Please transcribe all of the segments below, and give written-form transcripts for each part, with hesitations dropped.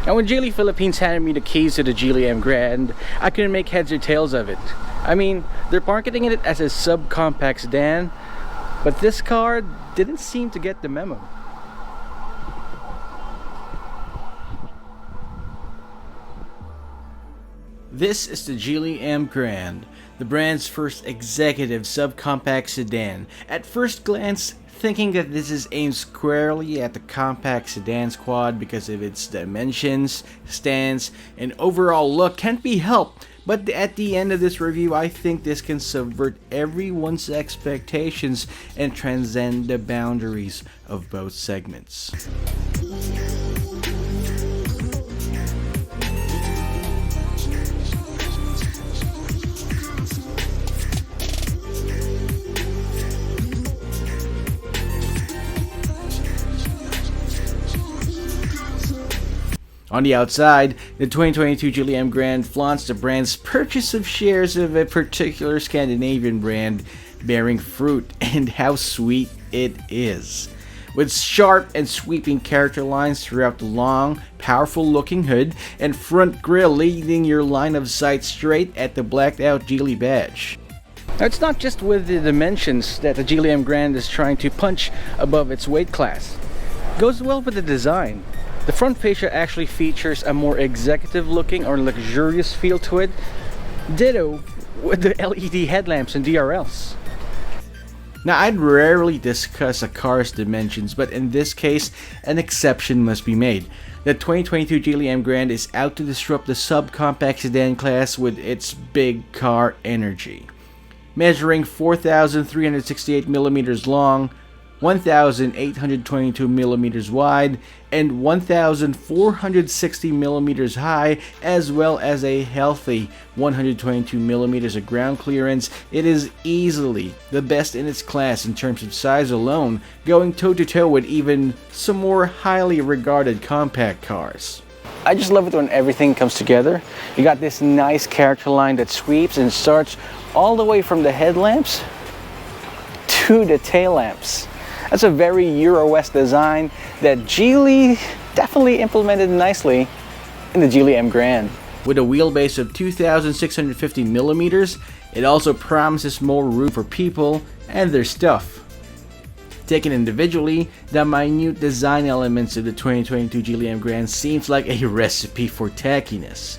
Now when Geely Philippines handed me the keys to the Geely Emgrand, I couldn't make heads or tails of it. I mean, they're marketing it as a subcompact sedan, but this car didn't seem to get the memo. This is the Geely Emgrand, the brand's first executive subcompact sedan. At first glance, thinking that this is aimed squarely at the compact sedan squad because of its dimensions, stance, and overall look can't be helped. But at the end of this review, I think this can subvert everyone's expectations and transcend the boundaries of both segments. On the outside, the 2022 Geely Emgrand flaunts the brand's purchase of shares of a particular Scandinavian brand bearing fruit, and how sweet it is. With sharp and sweeping character lines throughout the long, powerful looking hood and front grille leading your line of sight straight at the blacked out Geely badge. Now, it's not just with the dimensions that the Geely Emgrand is trying to punch above its weight class. It goes well with the design. The front fascia actually features a more executive looking or luxurious feel to it, ditto with the LED headlamps and DRLs. Now, I'd rarely discuss a car's dimensions, but in this case, an exception must be made. The 2022 Geely Emgrand is out to disrupt the subcompact sedan class with its big car energy. Measuring 4,368 millimeters long, 1,822 millimeters wide, and 1,460 millimeters high, as well as a healthy 122 millimeters of ground clearance, it is easily the best in its class in terms of size alone, going toe-to-toe with even some more highly regarded compact cars. I just love it when everything comes together. You got this nice character line that sweeps and starts all the way from the headlamps to the tail lamps. That's a very Euro-West design that Geely definitely implemented nicely in the Geely Emgrand. With a wheelbase of 2,650 millimeters, it also promises more room for people and their stuff. Taken individually, the minute design elements of the 2022 Geely Emgrand seems like a recipe for tackiness.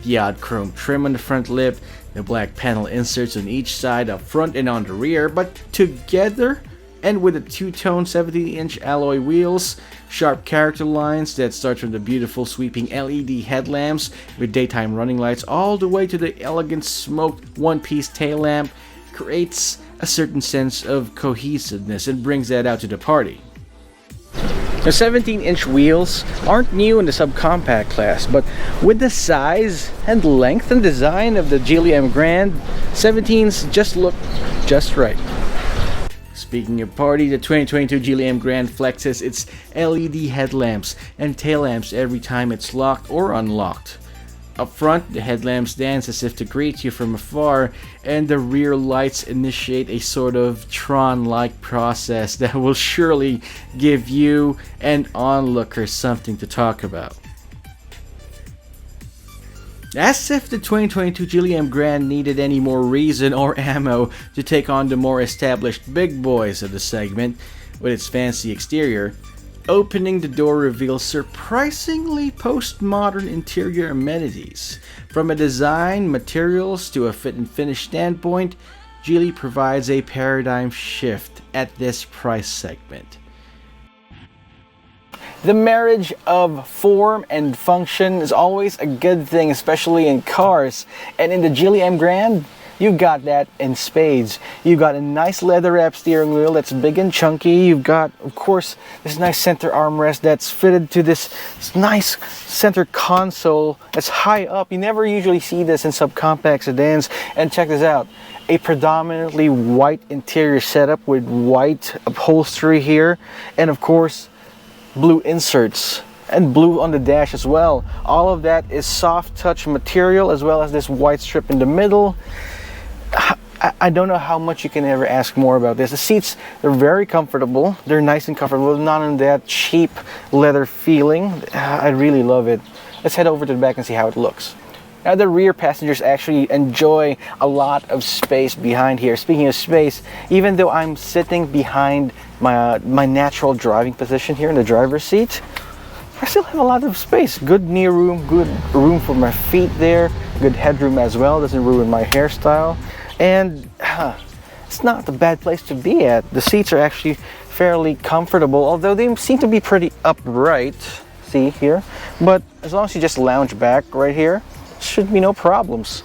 The odd chrome trim on the front lip, the black panel inserts on each side up front and on the rear, but together, and with the two-tone 17-inch alloy wheels, sharp character lines that start from the beautiful sweeping LED headlamps with daytime running lights all the way to the elegant smoked one-piece tail lamp, creates a certain sense of cohesiveness and brings that out to the party. The 17-inch wheels aren't new in the subcompact class, but with the size and length and design of the Geely Emgrand, 17s just look just right. Speaking of party, the 2022 Geely Emgrand flexes its LED headlamps and tail lamps every time it's locked or unlocked. Up front, the headlamps dance as if to greet you from afar, and the rear lights initiate a sort of Tron-like process that will surely give you and onlookers something to talk about. As if the 2022 Geely Emgrand needed any more reason or ammo to take on the more established big boys of the segment with its fancy exterior, opening the door reveals surprisingly postmodern interior amenities. From a design, materials, to a fit and finish standpoint, Geely provides a paradigm shift at this price segment. The marriage of form and function is always a good thing, especially in cars. And in the Geely Emgrand, you've got that in spades. You've got a nice leather-wrapped steering wheel that's big and chunky. You've got, of course, this nice center armrest that's fitted to this nice center console that's high up. You never usually see this in subcompact sedans. And check this out. A predominantly white interior setup with white upholstery here. And of course, blue inserts and blue on the dash as well. All of that is soft touch material, as well as this white strip in the middle. I don't know how much you can ever ask more about this. The seats, they're very comfortable. They're nice and comfortable, not in that cheap leather feeling. I really love it. Let's head over to the back and see how it looks. Now the rear passengers actually enjoy a lot of space behind here. Speaking of space, even though I'm sitting behind my natural driving position here in the driver's seat, I still have a lot of space. Good knee room, good room for my feet there, good headroom as well, doesn't ruin my hairstyle. And it's not a bad place to be at. The seats are actually fairly comfortable, although they seem to be pretty upright, see here. But as long as you just lounge back right here, should be no problems.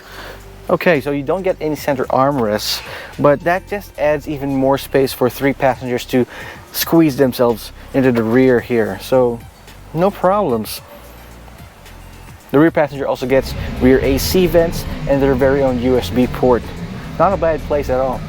Okay, so you don't get any center armrests, but that just adds even more space for 3 passengers to squeeze themselves into the rear here. So no problems. The rear passenger also gets rear AC vents and their very own USB port. Not a bad place at all.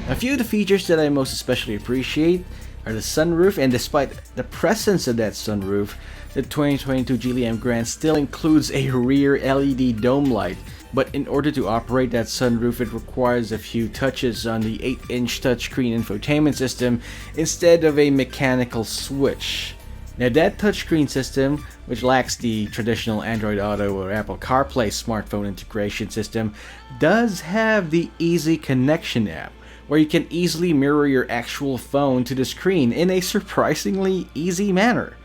A few of the features that I most especially appreciate are the sunroof, and despite the presence of that sunroof, the 2022 Geely Emgrand still includes a rear LED dome light. But in order to operate that sunroof, it requires a few touches on the 8-inch touchscreen infotainment system instead of a mechanical switch. Now that touchscreen system, which lacks the traditional Android Auto or Apple CarPlay smartphone integration system, does have the Easy Connection app, where you can easily mirror your actual phone to the screen in a surprisingly easy manner.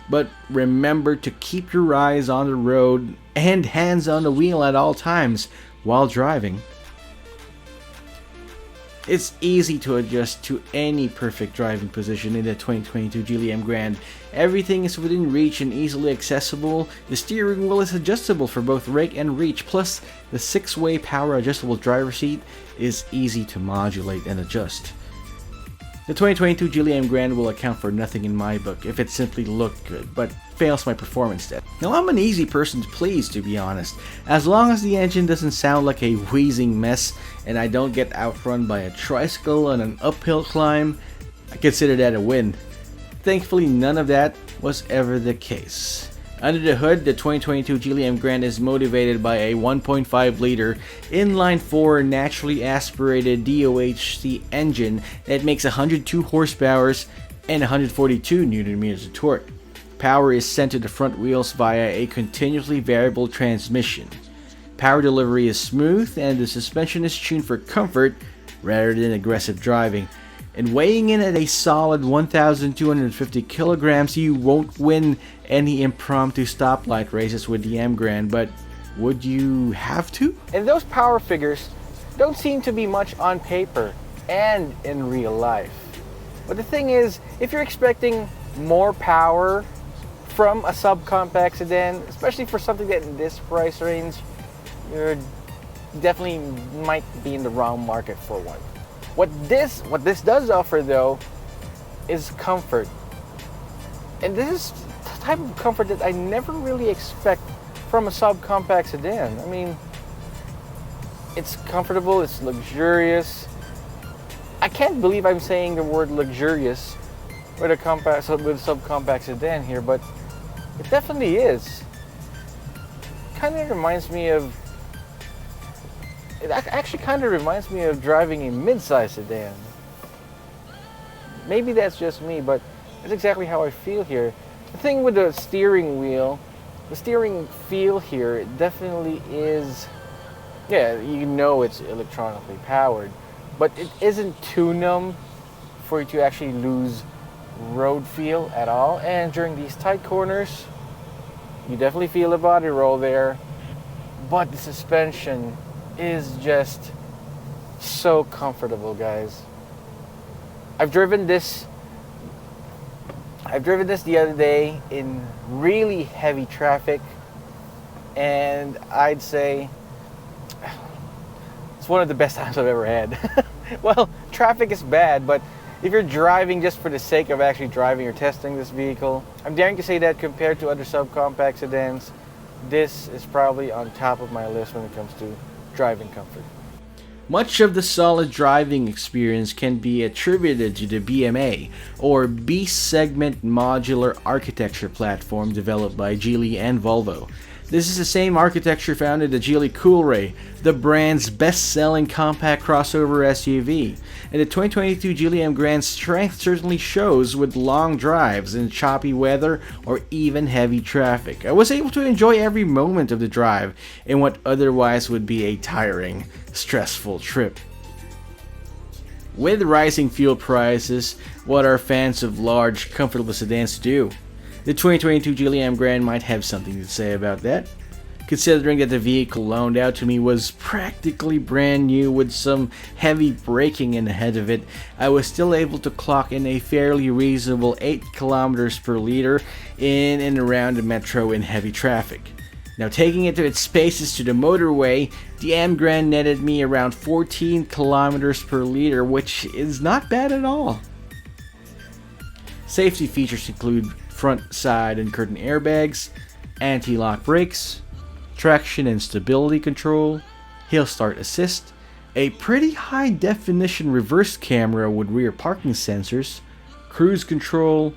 But remember to keep your eyes on the road and hands on the wheel at all times while driving. It's easy to adjust to any perfect driving position in the 2022 Geely Emgrand. Everything is within reach and easily accessible. The steering wheel is adjustable for both rake and reach, plus the 6-way power adjustable driver's seat is easy to modulate and adjust. The 2022 Geely Emgrand will account for nothing in my book if it simply looked good, but fails my performance test. Now I'm an easy person to please, to be honest. As long as the engine doesn't sound like a wheezing mess and I don't get outrun by a tricycle on an uphill climb, I consider that a win. Thankfully none of that was ever the case. Under the hood, the 2022 Geely Emgrand is motivated by a 1.5-liter inline-4 naturally aspirated DOHC engine that makes 102 horsepower and 142 Nm of torque. Power is sent to the front wheels via a continuously variable transmission. Power delivery is smooth and the suspension is tuned for comfort rather than aggressive driving. And weighing in at a solid 1,250 kilograms, you won't win any impromptu stoplight races with the Emgrand, but would you have to? And those power figures don't seem to be much on paper and in real life. But the thing is, if you're expecting more power from a subcompact sedan, especially for something that in this price range, you're definitely might be in the wrong market for one. What this does offer though is comfort. And this is the type of comfort that I never really expect from a subcompact sedan. I mean, it's comfortable, it's luxurious. I can't believe I'm saying the word luxurious with a subcompact sedan here, but it definitely is. Kind of reminds me of It actually kind of reminds me of driving a mid-size sedan. Maybe that's just me, but that's exactly how I feel here. The thing with the steering wheel, the steering feel here, it definitely is, yeah, you know it's electronically powered, but it isn't too numb for you to actually lose road feel at all. And during these tight corners, you definitely feel the body roll there, but the suspension is just so comfortable, guys. I've driven this the other day in really heavy traffic, and I'd say it's one of the best times I've ever had. Well, traffic is bad, but if you're driving just for the sake of actually driving or testing this vehicle, I'm daring to say that compared to other subcompact sedans, this is probably on top of my list when it comes to driving comfort. Much of the solid driving experience can be attributed to the BMA, or B-segment modular architecture platform developed by Geely and Volvo. This is the same architecture found in the Geely Coolray, the brand's best-selling compact crossover SUV. And the 2022 Geely Emgrand's strength certainly shows with long drives in choppy weather or even heavy traffic. I was able to enjoy every moment of the drive in what otherwise would be a tiring, stressful trip. With rising fuel prices, what are fans of large, comfortable sedans to do? The 2022 Geely Emgrand might have something to say about that. Considering that the vehicle loaned out to me was practically brand new with some heavy braking in ahead of it, I was still able to clock in a fairly reasonable 8 kilometers per liter in and around the metro in heavy traffic. Now, taking it to its spaces to the motorway, the Emgrand netted me around 14 kilometers per liter, which is not bad at all. Safety features include front, side, and curtain airbags, anti-lock brakes, traction and stability control, hill start assist, a pretty high definition reverse camera with rear parking sensors, cruise control,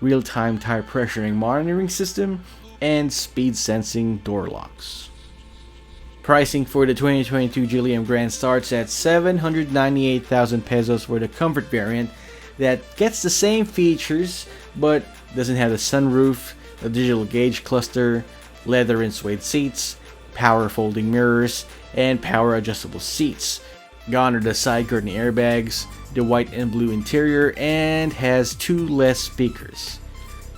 real-time tire pressure and monitoring system, and speed sensing door locks. Pricing for the 2022 Geely Emgrand starts at 798,000 pesos for the comfort variant that gets the same features but doesn't have the sunroof, a digital gauge cluster, leather and suede seats, power folding mirrors, and power adjustable seats. Gone are the side curtain airbags, the white and blue interior, and has 2 less speakers.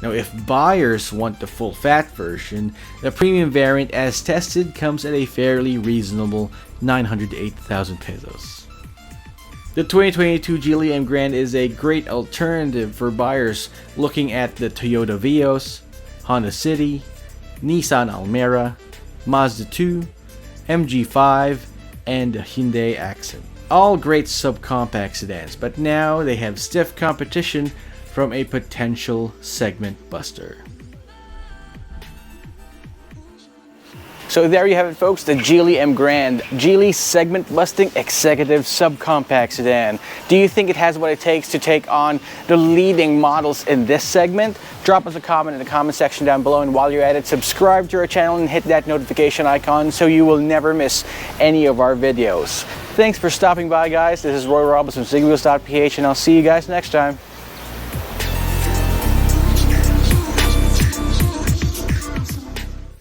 Now, if buyers want the full fat version, the premium variant as tested comes at a fairly reasonable 908,000 pesos. The 2022 Geely Emgrand is a great alternative for buyers looking at the Toyota Vios, Honda City, Nissan Almera, Mazda 2, MG5, and the Hyundai Accent. All great subcompact sedans, but now they have stiff competition from a potential segment buster. So there you have it, folks, the Geely Emgrand, Geely segment busting executive subcompact sedan. Do you think it has what it takes to take on the leading models in this segment? Drop us a comment in the comment section down below, and while you're at it, subscribe to our channel and hit that notification icon so you will never miss any of our videos. Thanks for stopping by, guys. This is Roy Robles from Zigwheels.Ph, and I'll see you guys next time.